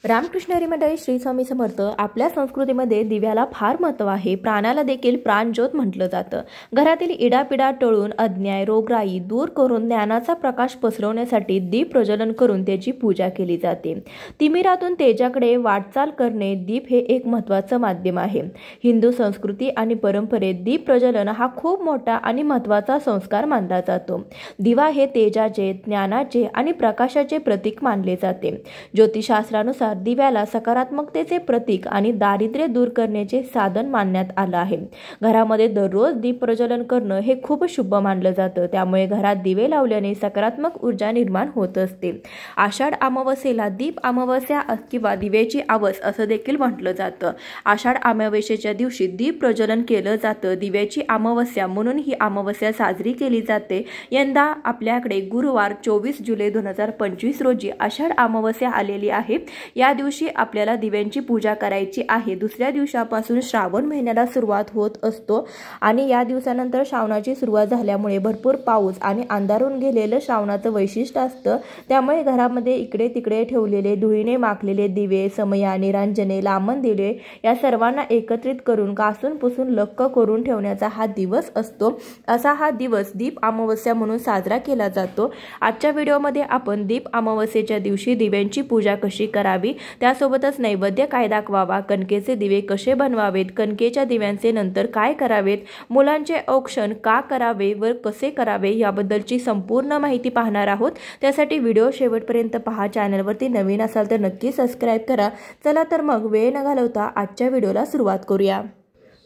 रामकृष्ण हरी मंडळी, श्री स्वामी समर्थ. आपल्या संस्कृतीमध्ये दिव्याला फार महत्त्व आहे. प्राणाला देखील प्राणज्योत म्हटलं जातं. घरातील इडापिडा टळून अन्याय रोगराई दूर करून ज्ञानाचा प्रकाश पसरवण्यासाठी दीप प्रज्वलन करून त्याची पूजा केली जाते. तिमिरातून तेजाकडे वाटचाल करणे दीप हे एक महत्त्वाचं माध्यम आहे. हिंदू संस्कृती आणि परंपरेत दीप प्रज्वलन हा खूप मोठा आणि महत्त्वाचा संस्कार मानला जातो. दिवा हे तेजाचे, ज्ञानाचे आणि प्रकाशाचे प्रतीक मानले जाते. ज्योतिषशास्त्रानुसार दिव्याला सकारात्मकतेचे प्रतीक आणि दारिद्र्य दूर करण्याचे साधन मानण्यात आलं आहे. घरामध्ये दररोज दीप प्रज्वलन करणं हे खूप शुभ मानलं जातं. त्यामुळे घरात दिवे लावल्याने सकारात्मक ऊर्जा निर्माण होत असते. आषाढ अमावस्येला दीप अमावस्या किंवा दिव्याची आवस असं देखील म्हटलं जातं. आषाढ अमावस्येच्या दिवशी दीप प्रज्वलन केलं जातं. दिव्याची अमावस्या म्हणून ही अमावस्या साजरी केली जाते. यंदा आपल्याकडे गुरुवार 24 जुलै 2025 रोजी आषाढ अमावस्या आलेली आहे. या दिवशी आपल्याला दिव्यांची पूजा करायची आहे. दुसऱ्या दिवसापासून श्रावण महिन्याला सुरुवात होत असतो आणि या दिवसानंतर श्रावणाची सुरुवात झाल्यामुळे भरपूर पाऊस आणि अंधारून गेलेलं श्रावणाचं वैशिष्ट्य असतं. त्यामुळे घरामध्ये इकडे तिकडे ठेवलेले धुळीने माखलेले दिवे, समया, निरांजने, लांबण दिवे या सर्वांना एकत्रित करून घासून पुसून लक्क करून ठेवण्याचा हा दिवस असतो. असा हा दिवस दीप अमावस्या म्हणून साजरा केला जातो. आजच्या व्हिडिओमध्ये आपण दीप अमावस्येच्या दिवशी दिव्यांची पूजा कशी करावी, त्यासोबतच नैवेद्य काय दाखवावा, कणकेचे दिवे कसे बनवावेत, कणकेच्या दिव्यांचे नंतर काय करावेत, मुलांचे औक्षण का करावे व कसे करावे याबद्दलची संपूर्ण माहिती पाहणार आहोत. त्यासाठी व्हिडिओ शेवटपर्यंत पहा. चॅनलवरती नवीन असाल तर नक्की सबस्क्राईब करा. चला तर मग वेळ न घालवता आजच्या व्हिडिओला सुरुवात करूया.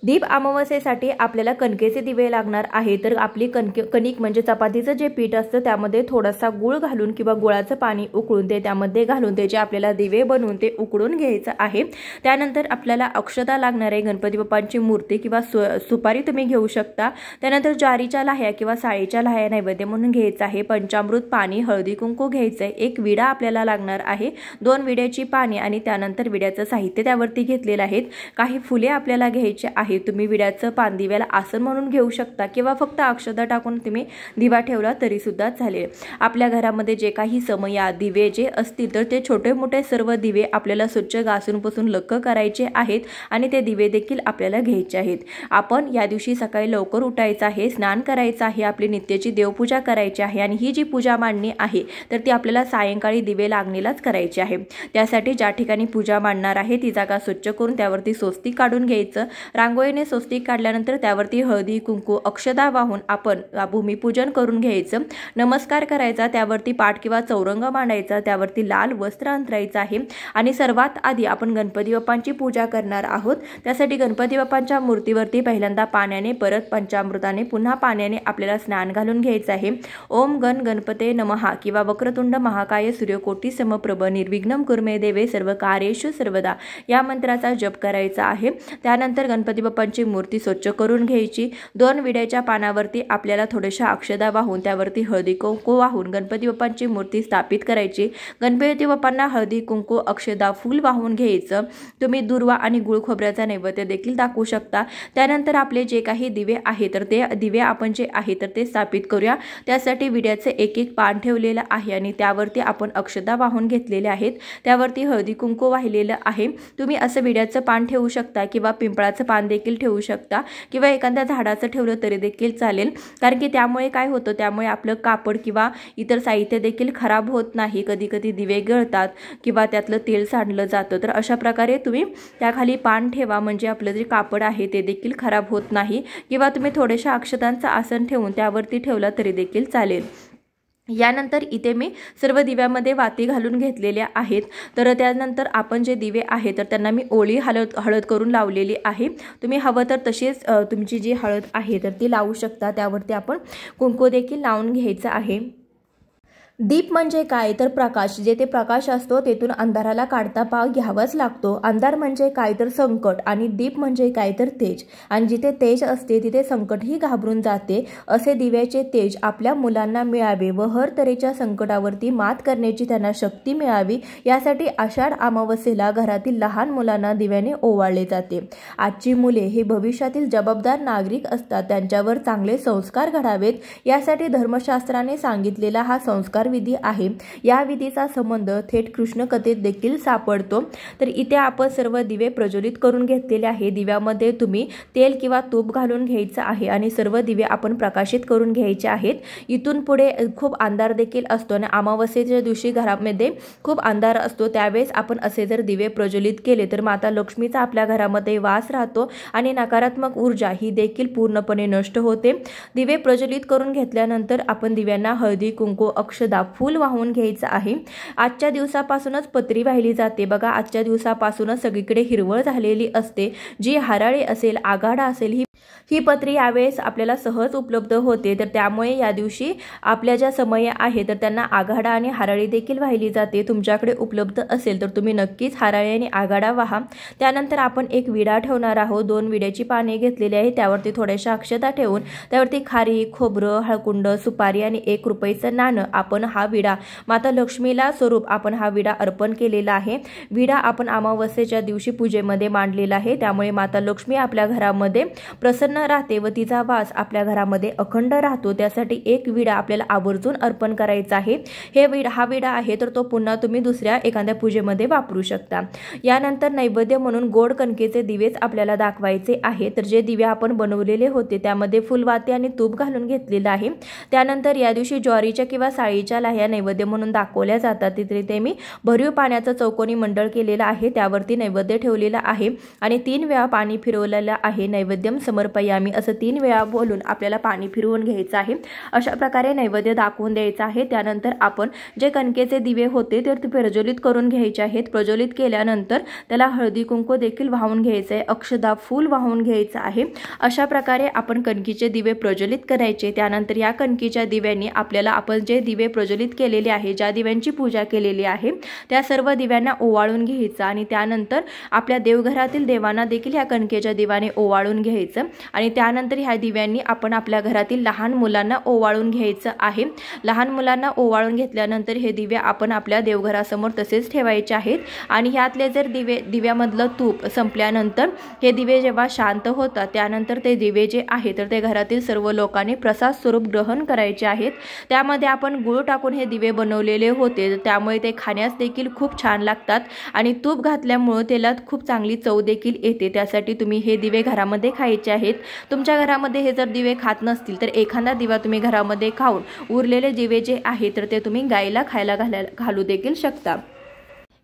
दीप अमावस्येसाठी आपल्याला कणकेचे दिवे लागणार आहे. तर आपली कणिक म्हणजे चपातीचं जे पीठ असतं त्यामध्ये थोडासा गूळ घालून किंवा गुळाचं पाणी उकळून ते त्यामध्ये घालून त्याचे आपल्याला दिवे बनवून ते उकळून घ्यायचं आहे. त्यानंतर आपल्याला अक्षता लागणार आहे. गणपती बाप्पांची मूर्ती किंवा सुपारी तुम्ही घेऊ शकता. त्यानंतर ज्वारीच्या लाह्या किंवा साळीच्या लाह्या नैवेद्य म्हणून घ्यायचं आहे. पंचामृत पाणी, हळदी कुंकू घ्यायचं आहे. एक विडा आपल्याला लागणार आहे. 2 विड्याची पाणी आणि त्यानंतर विड्याचं साहित्य त्यावरती घेतलेलं आहे. काही फुले आपल्याला घ्यायचे आहे. तुम्ही विड्याचं पान दिव्याला आसन म्हणून घेऊ शकता किंवा फक्त अक्षता टाकून तुम्ही दिवा ठेवला तरी सुद्धा चालेल. आपल्या घरामध्ये जे काही समया दिवे जे असतील तर ते छोटे मोठे सर्व दिवे आपल्याला स्वच्छ घासून पुसून लक्क करायचे आहेत आणि ते दिवे देखील आपल्याला घ्यायचे आहेत. आपण या दिवशी सकाळी लवकर उठायचं आहे, स्नान करायचं आहे, आपली नित्याची देवपूजा करायची आहे आणि ही जी पूजा मांडणी आहे तर ती आपल्याला सायंकाळी दिवे लागणीलाच करायची आहे. त्यासाठी ज्या ठिकाणी पूजा मांडणार आहे ती जागा स्वच्छ करून त्यावरती स्वस्तिक काढून घ्यायचं. रांगोळीने स्वस्तिक काढल्यानंतर त्यावरती हळदी कुंकू अक्षता वाहून आपण भूमिपूजन करून घ्यायचं. नमस्कार करायचा. त्यावरती पाट किंवा चौरंग मांडायचा. त्यावरती लाल वस्त्र अंथरायचं आहे आणि सर्वात आधी आपण गणपती बाप्पांची पूजा करणार आहोत. त्यासाठी गणपती बाप्पांच्या मूर्तीवरती पहिल्यांदा पाण्याने, परत पंचामृताने, पुन्हा पाण्याने आपल्याला स्नान घालून घ्यायचं आहे. ओम गण गणपते नमः किंवा वक्रतुंड महाकाय सूर्यकोटी समप्रभ निर्विघ्नं कुर्मे देवे सर्व कार्येषु सर्वदा या मंत्राचा जप करायचा आहे. त्यानंतर गणपती बाप्पांची मूर्ती स्वच्छ करून घ्यायची. 2 विड्याच्या पानावरती आपल्याला थोड्याशा अक्षता वाहून त्यावरती हळदी कुंकू वाहून गणपती बाप्पांची मूर्ती स्थापित करायची. गणपती बाप्पांना हळदी कुंकू अक्षता फूल वाहून घ्यायचं. तुम्ही दुर्वा आणि गुळ खोबऱ्याचा नैवेद्य देखील दाखवू शकता. त्यानंतर आपले जे काही दिवे आहे तर ते दिवे आपण जे आहे तर ते स्थापित करूया. त्यासाठी विड्याचे एक पान ठेवलेलं आहे आणि त्यावरती आपण अक्षता वाहून घेतलेले आहेत. त्यावरती हळदी कुंकू वाहिलेलं आहे. तुम्ही असं विड्याचं पान ठेवू शकता किंवा पिंपळाचं पान देखील ठेवू शकता किंवा एखाद्या झाडाचं ठेवलं तरी देखील चालेल. कारण की त्यामुळे काय होतं, त्यामुळे आपलं कापड किंवा इतर साहित्य देखील खराब होत नाही. कधी कधी दिवे गळतात किंवा त्यातलं तेल सांडलं जातं. तर अशा प्रकारे तुम्ही त्याखाली पान ठेवा म्हणजे आपलं जे कापड आहे ते देखील खराब होत नाही. किंवा तुम्ही थोड्याशा अक्षतांचं आसन ठेवून त्यावरती ठेवला तरी देखील चालेल. यानंतर इथे मी सर्व दिव्यामध्ये वाती घालून घेतलेल्या आहेत. तर त्यानंतर आपण जे दिवे आहेत तर त्यांना मी ओली हळद करून लावलेली आहे. तुम्ही हवं तर तशीच तुमची जी हळद आहे तर ती लावू शकता. त्यावरती आपण कुंकू देखील लावून घ्यायचं आहे. दीप म्हणजे काय तर प्रकाश. जेथे प्रकाश असतो तेथून अंधाराला काढता पाव घ्यावाच लागतो. अंधार म्हणजे काय तर संकट आणि दीप म्हणजे काय तर तेज. आणि जिथे तेज असते तिथे संकटही घाबरून जाते. असे दिव्याचे तेज आपल्या मुलांना मिळावे व हर तऱ्हेच्या संकटावरती मात करण्याची त्यांना शक्ती मिळावी यासाठी आषाढ अमावस्येला घरातील लहान मुलांना दिव्याने ओवाळले जाते. आजची मुले हे भविष्यातील जबाबदार नागरिक असतात. त्यांच्यावर चांगले संस्कार घडावेत यासाठी धर्मशास्त्राने सांगितलेला हा संस्कार संस्कार विधी आहे। या विधीचा संबंध थेट कृष्ण कथेत देखील सापडतो। तर इथे आपण सर्व दिवे प्रज्वलित करून घेतलेले आहे। दिव्यामध्ये तुम्ही तेल किंवा तूप घालून घ्यायचं आहे आणि सर्व दिवे आपण प्रकाशित करून घ्यायचे आहेत। इथून पुढे खूप अंधार देखील असतो आणि अमावस्येच्या दिवशी घरामध्ये खूप अंधार असतो, त्यावेळेस आपण असे जर दिवे प्रज्वलित केले तर माता लक्ष्मीचा आपल्या घरामध्ये वास राहतो आणि नकारात्मक ऊर्जा ही देखील पूर्णपणे नष्ट होते। दिवे प्रज्वलित करून घेतल्यानंतर आपण दिव्यांना हळदी कुंकू अक्षदा फूल वाहून घ्यायचं आहे। आजच्या दिवसापासूनच पत्री वाहिली जाते बघा। आजच्या दिवसापासूनच सगळीकडे हिरवळ झालेली असते। जी हराळी असेल आघाडा असेल ही पत्री यावेळेस आपल्याला सहज उपलब्ध होते। तर त्यामुळे या दिवशी आपल्या ज्या समय आहे तर त्यांना आघाडा आणि हराळी देखील वाहिली जाते। तुमच्याकडे उपलब्ध असेल तर तुम्ही नक्कीच हराळी आणि आघाडा वाहा। त्यानंतर आपण एक विडा ठेवणार आहोत। 2 विड्याची पाने घेतलेली आहे, त्यावरती थोड्याशा अक्षता ठेवून त्यावरती खारी खोबरं हळकुंड सुपारी आणि 1 रुपयाचं नाणं आपण हा विडा माता लक्ष्मीला स्वरूप आपण हा विडा अर्पण केलेला आहे। विडा आपण अमावस्येच्या दिवशी पूजेमध्ये मांडलेला आहे, त्यामुळे माता लक्ष्मी आपल्या घरामध्ये प्रसन्न राहते व तिचा वास आपल्या घरामध्ये अखंड राहतो। त्यासाठी एक विडा आपल्याला आवर्जून अर्पण करायचा आहे। हा विडा आहे तर तो पुन्हा तुम्ही दुसऱ्या एखाद्या पूजेमध्ये वापरू शकता। यानंतर नैवेद्य म्हणून गोड कणकेचे दिवेच आपल्याला दाखवायचे आहे। तर जे दिवे आपण बनवलेले होते त्यामध्ये फुलवाती आणि तूप घालून घेतलेलं आहे। त्यानंतर या दिवशी ज्वारीच्या किंवा साळीच्या लाह्या नैवेद्य म्हणून दाखवल्या जातात। तिथे मी भरीव पाण्याचं चौकोनी मंडळ केलेलं आहे, त्यावरती नैवेद्य ठेवलेला आहे आणि 3 वेळा पाणी फिरवलेलं आहे। नैवेद्यम समर्पयामी असं 3 वेळा बोलून आपल्याला पाणी फिरवून घ्यायचं आहे। अशा प्रकारे नैवेद्य दाखवून द्यायचा आहे। त्यानंतर आपण जे कणकेचे दिवे होते ते प्रज्वलित करून घ्यायचे आहेत। प्रज्वलित केल्यानंतर त्याला हळदी कुंकू देखील वाहून घ्यायचं आहे, अक्षदा फूल वाहून घ्यायचं आहे। अशा प्रकारे आपण कणकीचे दिवे प्रज्वलित करायचे। त्यानंतर या कणकीच्या दिव्यांनी आपल्याला आपण जे दिवे प्रज्वलित केलेले आहे, ज्या दिव्यांची पूजा केलेली आहे त्या सर्व दिव्यांना ओवाळून घ्यायचं आणि त्यानंतर आपल्या देवघरातील देवांना देखील या कणकेच्या दिव्याने ओवाळून घ्यायचं आणि त्यानंतर ह्या दिव्यांनी आपण आपल्या घरातील लहान मुलांना ओवाळून घ्यायचं आहे। लहान मुलांना ओवाळून घेतल्यानंतर हे दिवे आपण आपल्या देवघरासमोर तसेच ठेवायचे आहेत आणि ह्यातले जर दिव्यामधलं तूप संपल्यानंतर हे दिवे जेव्हा शांत होतात त्यानंतर ते दिवे जे आहे तर ते घरातील सर्व लोकांनी प्रसाद स्वरूप ग्रहण करायचे आहेत। त्यामध्ये आपण गुळ टाकून हे दिवे बनवलेले होते, त्यामुळे ते खाण्यास देखील खूप छान लागतात आणि तूप घातल्यामुळे त्याला खूप चांगली चव देखील येते। त्यासाठी तुम्ही हे दिवे घरामध्ये खायचे आहेत। तुमच्या घरामध्ये हे जर दिवे खात नसतील तर एखादा दिवा तुम्ही घरामध्ये खाऊन उरलेले दिवे जे आहे तर ते तुम्ही गायीला खायला घालू देखील शकता।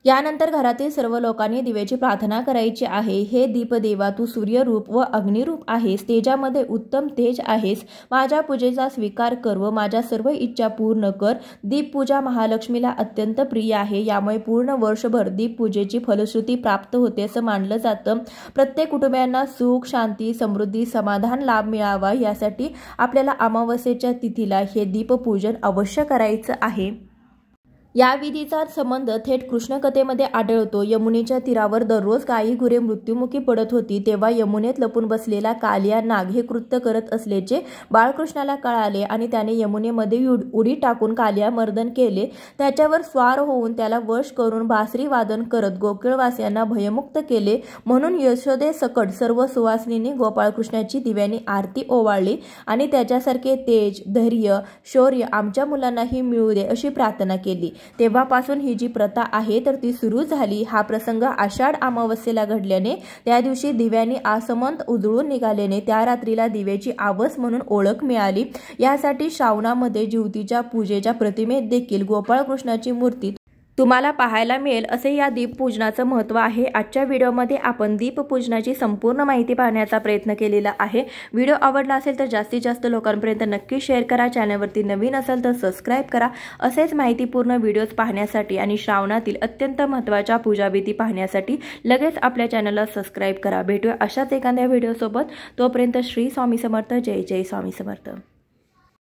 यानंतर घरातील सर्व लोकांनी दिव्याची प्रार्थना करायची आहे। हे दीपदेवा तू सूर्यरूप व अग्निरूप आहेस, तेजामध्ये उत्तम तेज आहेस। माझ्या पूजेचा स्वीकार कर व माझ्या सर्व इच्छा पूर्ण कर। दीपपूजा महालक्ष्मीला अत्यंत प्रिय आहे, यामुळे पूर्ण वर्षभर दीपपूजेची फलश्रुती प्राप्त होते असं मानलं जातं। प्रत्येक कुटुंबियांना सुख शांती समृद्धी समाधान लाभ मिळावा यासाठी आपल्याला अमावस्येच्या तिथीला हे दीपपूजन अवश्य करायचं आहे। या विधीचा संबंध थेट कृष्ण कथेमध्ये आढळतो। यमुनेच्या तीरावर दररोज गायी गुरे मृत्युमुखी पडत होती, तेव्हा यमुनेत लपून बसलेला कालिया नाग हे कृत्य करत असल्याचे बाळकृष्णाला कळाले आणि त्याने यमुनेमध्ये उडी टाकून कालिया मर्दन केले। त्याच्यावर स्वार होऊन त्याला वश करून बासरी वादन करत गोकुळवासियांना भयमुक्त केले। म्हणून यशोदे सकट सर्व सुवासिनींनी गोपाळकृष्णाची दिव्यांनी आरती ओवाळली आणि त्याच्यासारखे तेज धैर्य शौर्य आमच्या मुलांनाही मिळू दे अशी प्रार्थना केली। तेव्हापासून ही जी प्रथा आहे तर ती सुरू झाली। हा प्रसंग आषाढ अमावस्येला घडल्याने त्या दिवशी दिव्यांनी आसमंत उजळून निघाल्याने त्या रात्रीला दिव्याची आवस म्हणून ओळख मिळाली। यासाठी श्रावणामध्ये ज्योतीच्या पूजेच्या प्रतिमेत देखील गोपाळकृष्णाची मूर्ती तुम्हाला पाहायला मिळेल असे या दीपपूजनाचं महत्त्व आहे। आजच्या व्हिडिओमध्ये आपण दीपपूजनाची संपूर्ण माहिती पाहण्याचा प्रयत्न केलेला आहे। व्हिडिओ आवडला असेल तर जास्तीत जास्त लोकांपर्यंत नक्की शेअर करा। चॅनलवरती नवीन असेल तर सबस्क्राइब करा। असेच माहितीपूर्ण व्हिडिओज पाहण्यासाठी आणि श्रावणातील अत्यंत महत्त्वाच्या पूजाविधी पाहण्यासाठी लगेच आपल्या चॅनलला सबस्क्राइब करा। भेटूया अशाच एखाद्या व्हिडिओसोबत, तोपर्यंत श्री स्वामी समर्थ। जय जय स्वामी समर्थ।